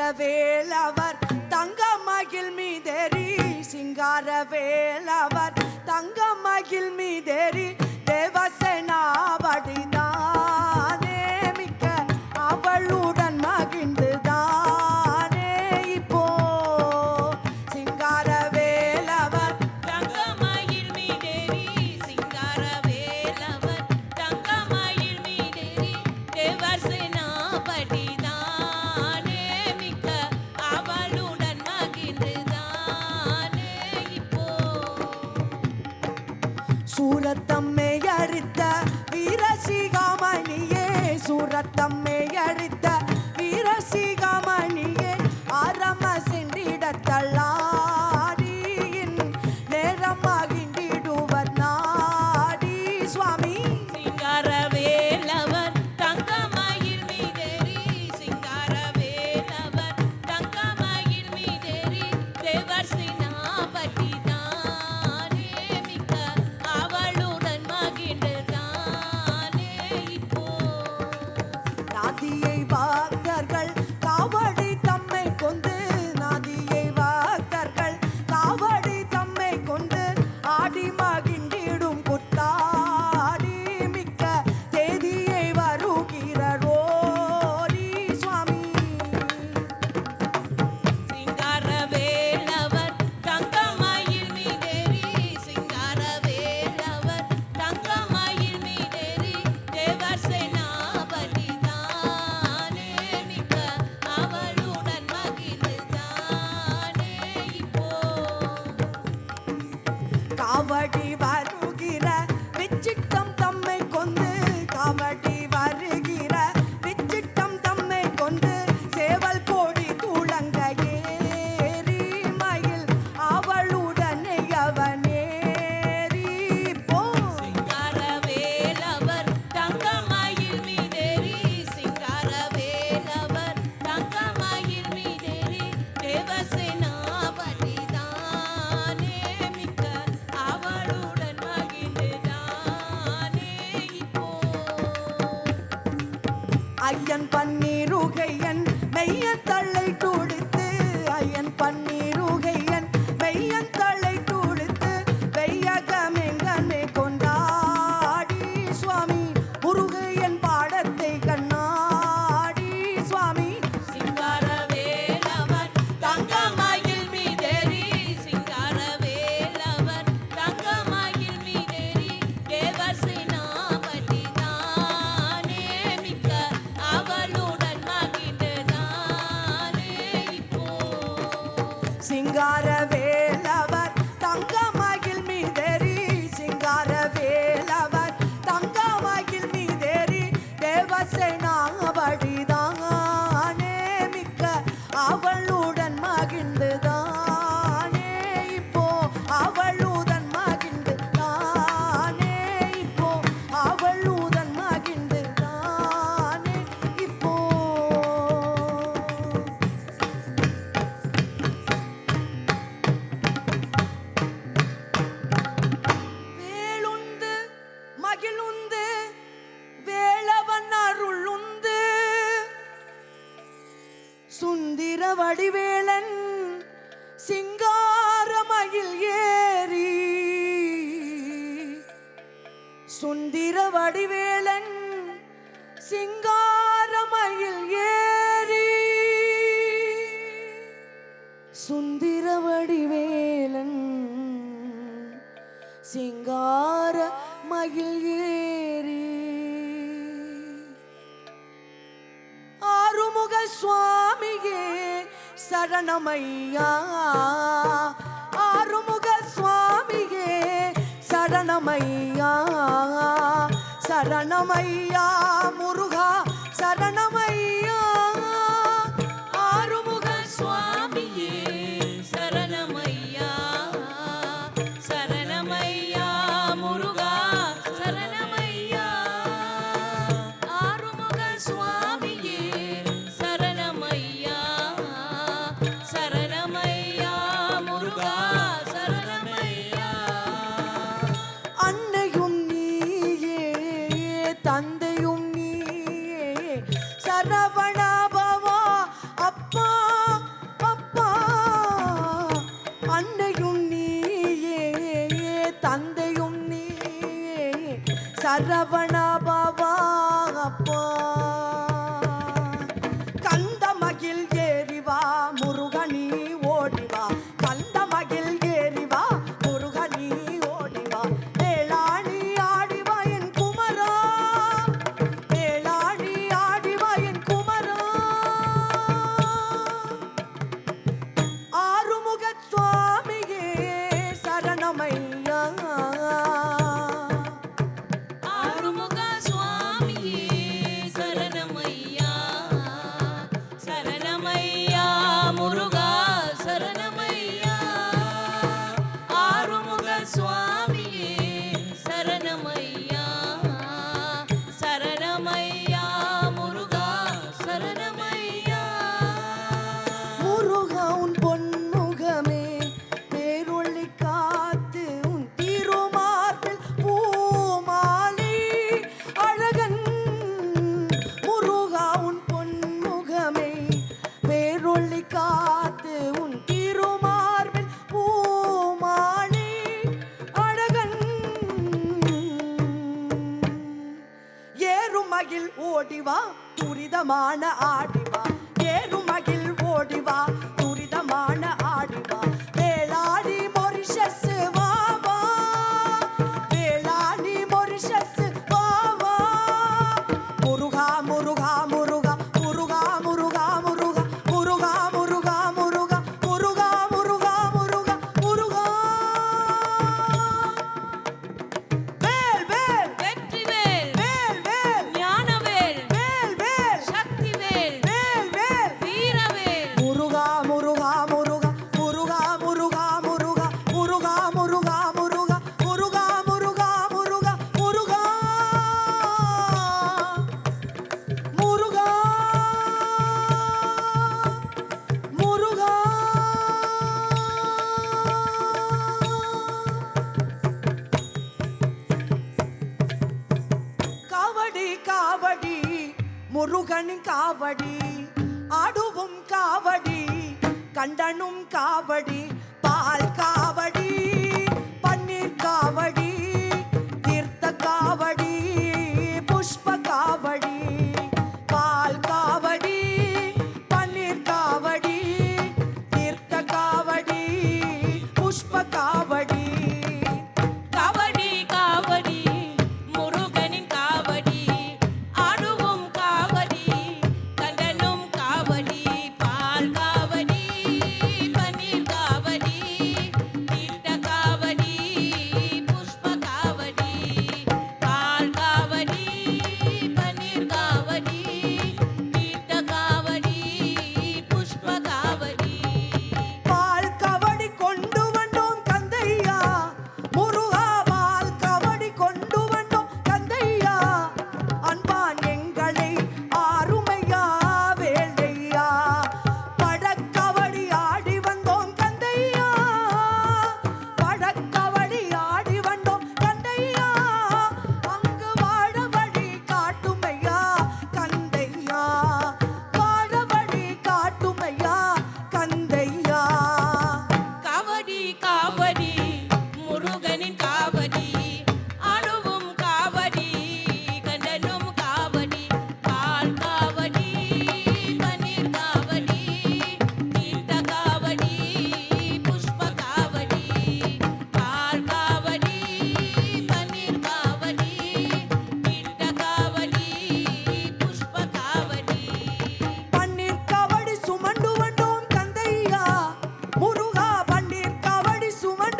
சிங்காரவேலவர் தங்கமகிழ் மீதேறி சிங்காரவேலவர் தங்கமகிழ் மீதேறி தேவசேனாபதிதானே மிக்க அவளுடன் மகிழ்ந்துதானே இப்போ சிங்காரவேலவர் தங்கமகிழ் மீதேறி சிங்காரவேலவர் தங்கமகிழ் மீதேறி தேவசேனாபதிதானே மிக்க அவளுடன் மகிழ்ந்துதானே இப்போ சூரத்தம்மை அழித்த வீரசிகாமணியே சூரத்தம்மை அழித்த வீரசிகாமணியே ஆரம சென்றிடத்தள்ளாரியின் நேரமாகின்றிடுவர் நாடி சுவாமி சிங்காரவேலவர் தங்கமகிழ் மீதேறி சிங்காரவேலவர் தங்கமகிழ் மீதேறி தேவசேனாபதிதானே மிக்க அவளுடன் மகிழ்ந்துதானே இப்போ நாதியை வாக்கர்கள் காவடி தம்மை கொண்டு நாதியை வாக்கர்கள் காவடி தம்மை கொண்டு ஆடி மகிழ்ந்திடும் குத்தாடி மிக்க தேதியை வருகிறோரி சுவாமி சிங்காரவேலவர் தங்கமகிழ் மீதேறி சிங்காரவேலவர் தங்கமகிழ் மீதேறி தேவசேனாபதிதானே மிக்க அவளுடன் மகிழ்ந்துதானே இப்போ காவடி வருகிற விச்சிட்டம் தம்மை கொண்டு காவடி வருகிற விச்சிட்டம் தம்மை கொண்டு சேவல் கோடி துளங்க ஏறி மயில் அவளுடனே அவனேறி போ சிங்காரவேலவர் தங்கமகிழ் மீதேறி சிங்காரவேலவர் தங்கமகிழ் மீதேறி தேவசேனாபதிதானே மிக்க அவளுடன் மகிழ்ந்துதானே இப்போ ஐயன் பன்னீருகையன் மெய்யன் தள்ளை துடித்து ஐயன் பன்னீருகையன் மெய்யன் தள்ளை துடித்து வெய்யகமெங்கனை கொண்டாடி சுவாமி முருகையன் பாடத்தை கண்ணாடி சுவாமி சிங்காரவேலவர் தங்கமகிழ் மீதேறி சிங்காரவேலவர் தங்கமகிழ் மீதேறி தேவசேனாபதிதானே மிக்க அவளுடன் மகிழ்ந்துதானே இப்போ சிங்காரவேலவர் தங்கமகிழ் மீதேறி சிங்காரவேலவர் தங்கமகிழ் மீதேறி தேவசேனாபதிதானே மிக்க அவளுடன் மகிழ்ந்துதானே இப்போ அவளுடன் மகிழ்ந்துதானே இப்போ அவளுடன் மகிழ்ந்துதானே இப்போ வேளுந்து மகிழுந்து வேளவன் அருளுந்து சுந்திர வடிவேலன் சிங்காரமயில் ஏறி சுந்திர வடிவேலன் சிங்காரமயில் ஏறி சுந்திர வடிவேலன் சிங்கார மயில் ஏறி ஆறுமுக சுவாமியே சரணமையா ஆறுமுக சுவாமியே சரணமையா சரணமையா முருகா சரணமையா ஆறுமுக சுவாமியே சரணமையா சரணமையா முருகா சரணமையா ஆறுமுக சுவாமியே சரணமையா சரணமையா முருகா சரணமையா அன்னையும் நீயே தந்தையும் சரவண பவா அப்பா கந்தமகில் ஏறிவா முருகனி ஓடிவா கந்தமகில் ஏறிவா முருகனி ஓடிவா வேளாணி ஆடிவா என் குமரா வேளாணி ஆடிவா என் குமரா ஆறுமுக சுவாமியே சரணமையா ஆறுமுக சுவாமியே சரணமையா சரணமையா முருகா சரணமையா ஆறுமுக சுவாமியே சரணமையா சரணமையா முருகா சரணமையா முருகா உன் பொன்முகமே பேரொளி காத்து உன் திருமார்பில் பூமாலை அழகன் முருகா உன் பொன்முகமே பேரொளி காத்து உன் திருமார்பில் பூமாலை அழகன் ஏறுமகில் ஓடிவா துரிதமான ஆடிவா ஏறுமகில் ஓடிவா துரிதமான ஆடிவா வேளாணி மொரிஷஸ் வாவா வேளாணி மொரிஷஸ் வாவா முருகா முருகா முருகா முருகா முருகா முருகா முருகா முருகா முருகா முருகா முருகா முருகா முருகா வேல் வேல் வெற்றிவேல் வேல் வேல் ஞானவேல் வேல் வேல் சக்திவேல் வேல் வேல் வீரவேல் முருகா முருகா முருகா முருகா முருகா முருகா முருகா முருகா முருகா முருகா முருகா முருகா முருகா முருகா முருகா காவடி காவடி முருகனின் காவடி ஆடுவும் காவடி கண்டனும் காவடி பால் காவடி பன்னீர் காவடி தீர்த்த காவடி புஷ்ப காவடி பால் காவடி பன்னீர் காவடி தீர்த்த காவடி புஷ்ப காவடி காவடி காவடி முருகனின் காவடி ஆடுவும் காவடி கண்டனும் காவடி பால் காவடி பன்னீர் காவடி தீர்த்த காவடி புஷ்ப காவடி பால் காவடி பன்னீர் காவடி தீர்த்த காவடி புஷ்ப காவடி பால் கவடி கொண்டு வந்தோம் கந்தையா முருகா பால் கவடி கொண்டு வந்தோம் கந்தையா அன்பான் எங்களை ஆறுமையா வேலையா படக்கவடி ஆடி வந்தோம் கந்தையா படக்கவடி ஆடி வந்தோம் கந்தையா அங்கு வாழ வழி காட்டுமையா கந்தையா வாழ வழி காட்டுமையா கந்தையா காவடி காவடி முருகனின் காவடி ஆடுவும் காவடி கண்டனும் காவடி பால் காவடி பன்னீர் காவடி தீர்த்த காவடி புஷ்ப காவடி பால் காவடி பன்னீர் காவடி தீர்த்த காவடி புஷ்ப காவடி பன்னீர் கவடி சுமண்டு வந்தோம் கந்தையா முருகா பன்னீர் கவடி சுமண்டு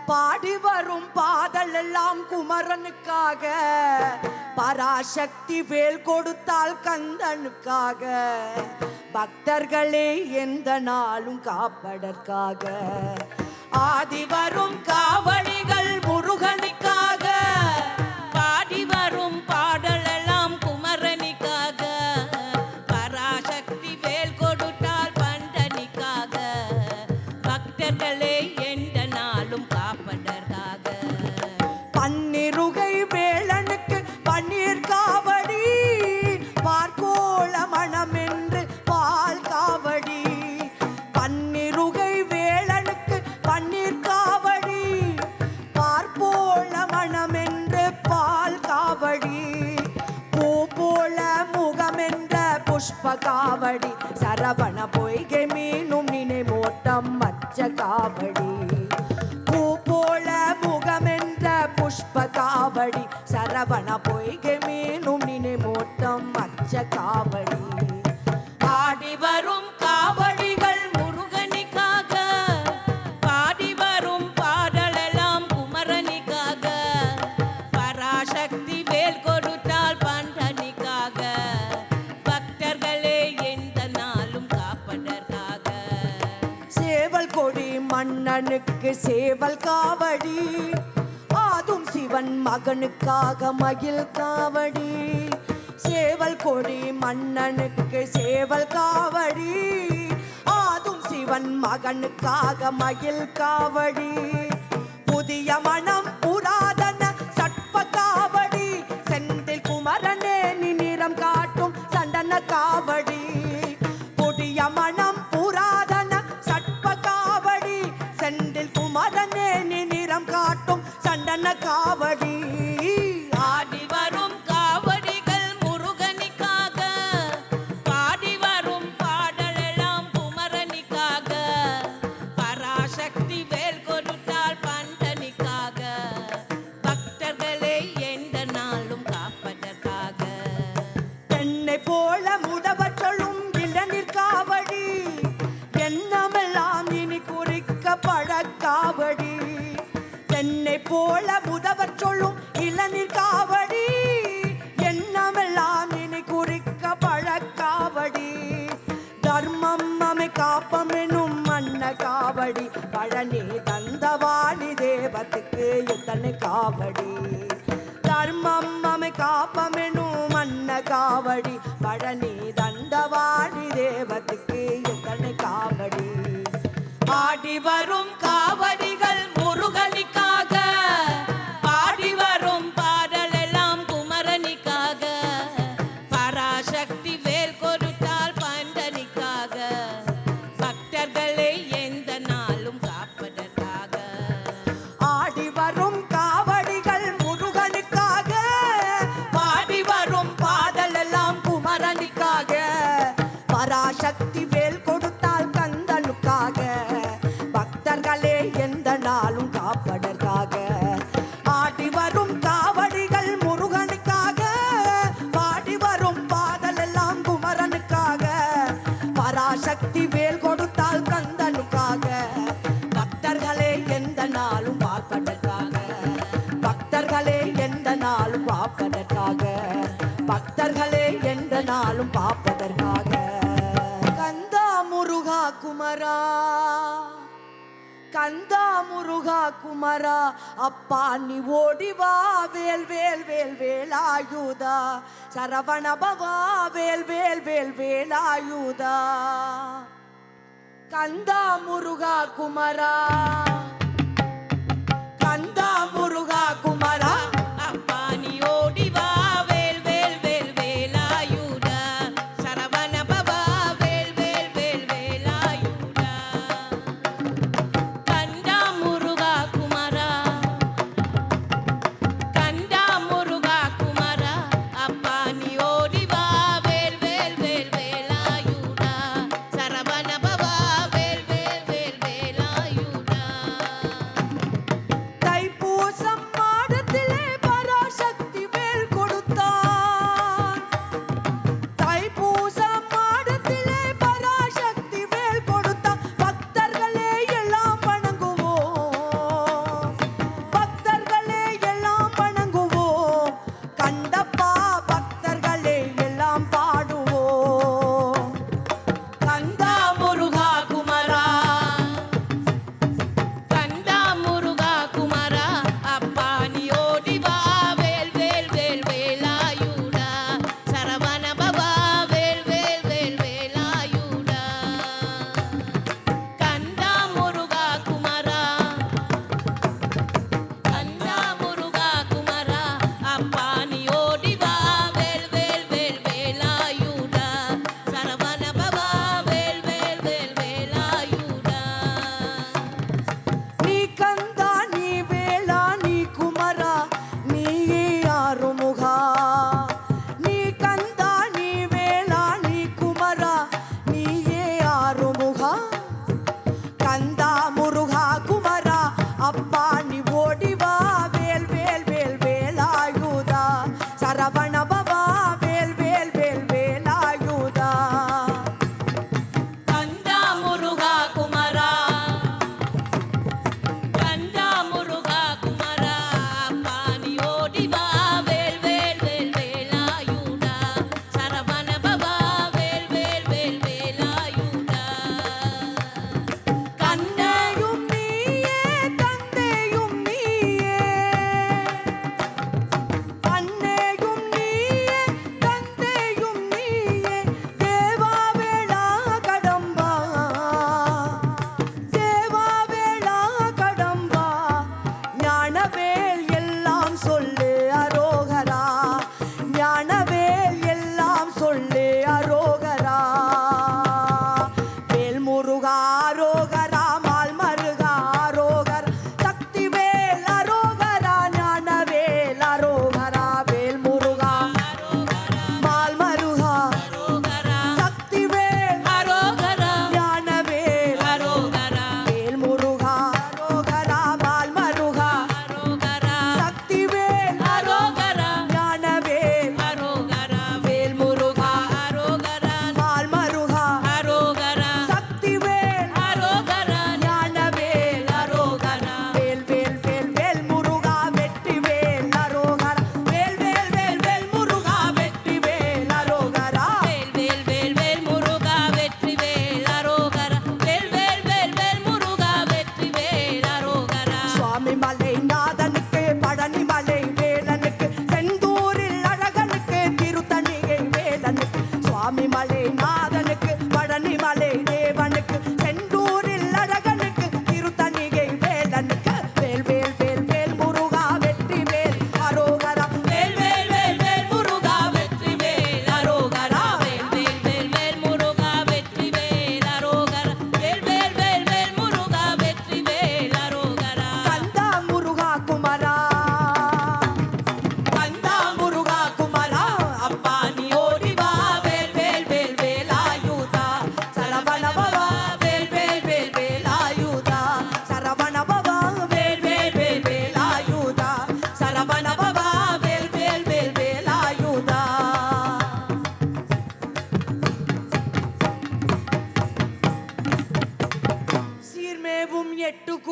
பாடி வரும் பாடல் எல்லாம் குமரனுக்காக, பராசக்தி வேல் கொடுத்தால் கந்தனுக்காக, பக்தர்களே எந்த நாளும் காப்பதற்காக. ஆதி வரும் காவடிகள் முருகனுக்காக, பாடி வரும் பாடலெல்லாம் குமரனுக்காக, பராசக்தி வேல் கொடுத்தால் பண்டனிக்காக, பக்தர்களே எந்த நாளும் காப்பதற்காக. பன்னிருகை வேலனுக்கு பன்னீர் காவடி, பார்க்கோள மனம் என்று பால் காவடி. பன்னிருகை வேலனுக்கு பன்னீர் காவடி, பார்ப்போள மனம் என்று பால் காவடி. பூ போல முகம் என்ற புஷ்ப காவடி, சரவண பொய்கை மீனும் நினை மோட்டம் மச்ச காவடி. பூ போல முகம் என்ற புஷ்ப காவடி, சரவண பொய்கை மீனும் நினை மோட்டம் மச்ச காவடி. பாடி வரும் காவடிகள் முருகனுக்காக, பாடி வரும் பாடலெல்லாம் குமரனுக்காக, பராசக்தி வேல் கொடுத்தால் பண்டனிக்காக, பக்தர்களே எந்த நாளும் காப்பதற்காக. சேவல் கொடி மன்னனுக்கு சேவல் காவடி, ஆதும் சிவன் மகனுக்காக மகிழ் காவடி. சேவல் கொடி மன்னனுக்கு சேவல் காவடி, ஆதும் சிவன் மகனுக்காக மகிழ் காவடி. புதிய மனம் புராதன சட்ப காவடி, செந்தில் குமரனே நிறம் காட்டும் சண்டன காவடி. புதிய மனம் புராதன சட்ப காவடி, செந்தில் குமரனே நிறம் காட்டும் சண்டன காவடி. ஆடி வரும் காவடிகள் முருகனுக்காக, பாடி வரும் பாடலெல்லாம் குமரனுக்காக, பராசக்தி வேல் கொடுத்தால் பண்டனிக்காக, பக்தர்களே எந்த நாளும் காப்பதற்காக. தென்னை போல முதவற்றலும் இளநீர் காவடி, எண்ணமெல்லாம் இனி குறிக்க பழக்காவடி. தென்னை போல முதவர் சொல்லும் இளநீர் காவடி, எண்ணமெல்லாம் இனி குறிக்க பழக்காவடி. தர்மம் அமை காப்பம் எனும் மன்ன காவடி, பழனி தந்தவாணி தேவத்துக்கு எத்தனை காவடி. தர்மம் அமை காப்பம் எனும் மன்ன காவடி, பழனி தந்தவாணி தேவத்துக்கு எத்தனை காவடி. ஆடி வரும் காவடிகள் முருகனுக்காக, பாடி வரும் பாடலெல்லாம் குமரனுக்காக, பராசக்தி வேல் கொடுத்தால் பண்டனிக்காக, பக்தர்களே எந்த நாளும் காப்பதற்காக. ஆடி வரும் காவடிகள் முருகனுக்காக, பாடி வரும் பாடல் எல்லாம் குமரனுக்காக, பராசக்தி வேல் கொடுத்தால் கந்தனுக்காக, பக்தர்களே எந்த நாளும் காப்பதற்காக. ஆடி வரும் காவடிகள் முருகனுக்காக, பாடி வரும் பாடல் எல்லாம் குமரனுக்காக, பராசக்தி வேல் கொடுத்தால் கந்தனுக்காக, பக்தர்களே எந்த நாளும் பார்ப்பதற்காக. பக்தர்களே எந்த நாளும் பார்ப்பதற்காக. பக்தர்களே எந்த நாளும் பார்ப்பதற்காக. கந்தா முருகா குமரா, கந்தா முருகா குமரா, அப்பா நீ ஓடிவா வேல் வேல் வேல் வேலாயுதா, சரவண பவா வேல் வேல் வேல் வேலாயுதா. கந்தா முருகா குமரா, கந்தா முருகா குமரா, அப்பா நீ ஓடி வா வேல் வேல் வேல் வேலாயுதா, சரவண பவா வேல் வேல் வேல் வேலாயுதா. கந்தா முருகா குமரா, கந்தா முருகா குமரா, அப்பா நீ ஓடி வா வேல் வேல் வேல் வேலாயுதா, சரவண பவா வேல் வேல் வேல் வேலாயுதா.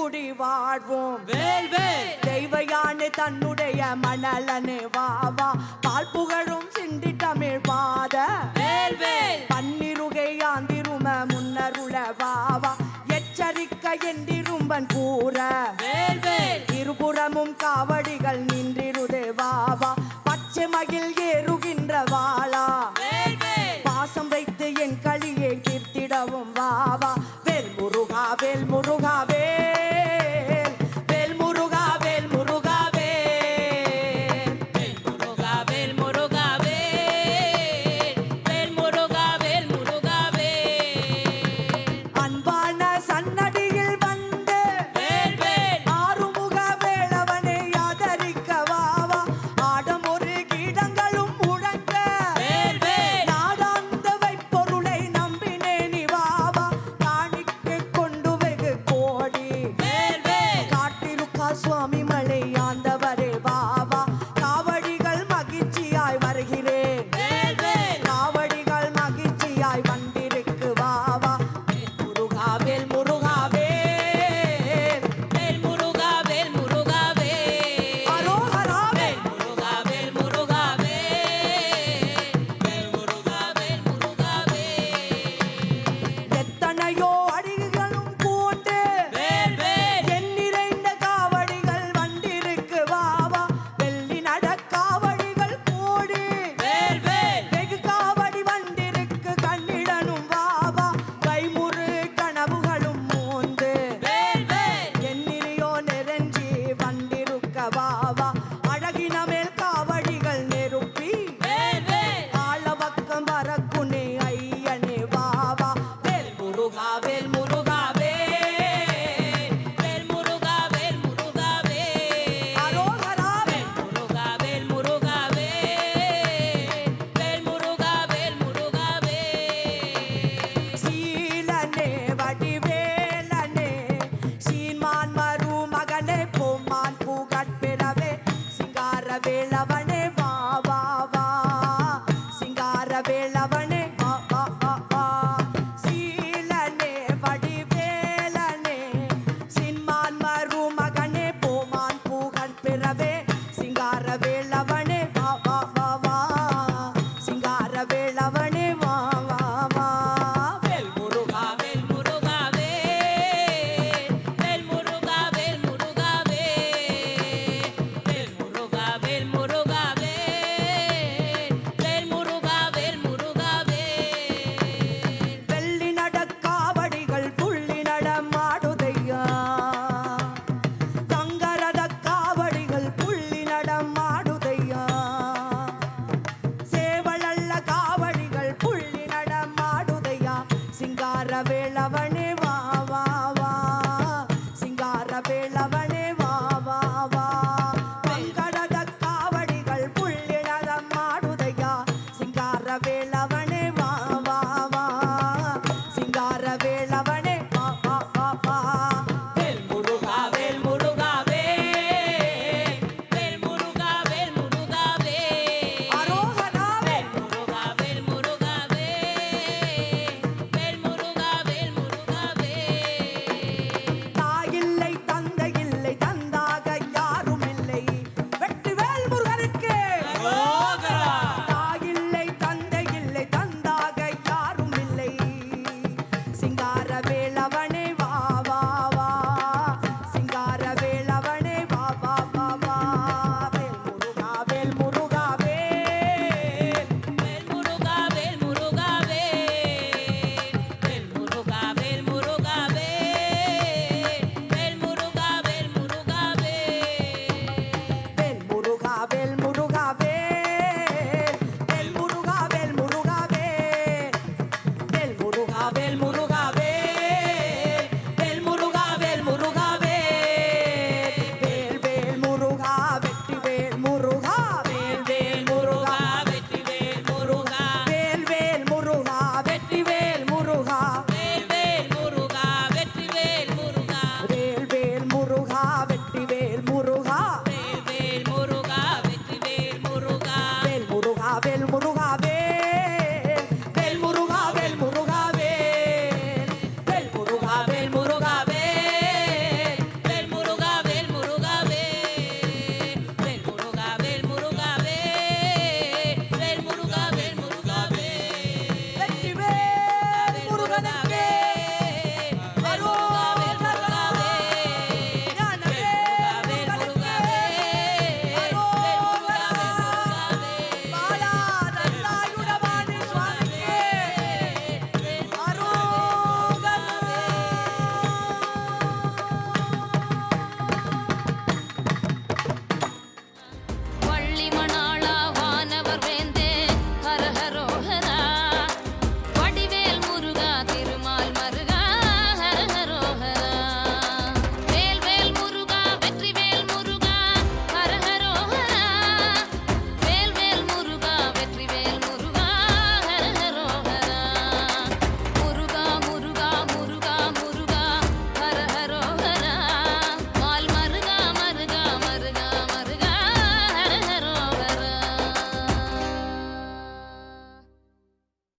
கூடி வாழ்வோம். வேல் வேல் தெய்வ யானை தன்னுடைய மணலனே வாவா, பால் புகழும் சிந்தி தமிழ் பாத. வேல் வேல் பன்னிருகை ஆந்திரும முன்னருள வாவா, எச்சரிக்க என்றிரும்பன் கூற. வேல் வேல் இருபுறமும் காவடிகள் நின்றிருதே வாவா, பச்சை மகிழ் ஏறுகின்ற வாளா. வேல் வேல் பாசம் வைத்து என் களியை தீர்த்திடவும் வாவா. வேல் முருகா வேல் முருகா வேல், வேல் முருகா வேல் முருகா வேல். வேல் முருகா வேல் முருகா வேல், வேல் முருகா வேல் முருகா வேல். அன்பான சன்னடியில் வந்து வேல் வேல் ஆறுமுக வேளவனை ஆதரிக்க வாவா. ஆடம் ஒரு கீடங்களும் முழங்க வேல் வேல் நாடாந்த வைப்பொருளை நம்பினேனி வாவா. காணிக்கை கொண்டு வெகு கோடி வேல் வேல் காட்டிருக்கா சுவாமி மலை ஆண்டவரே வா.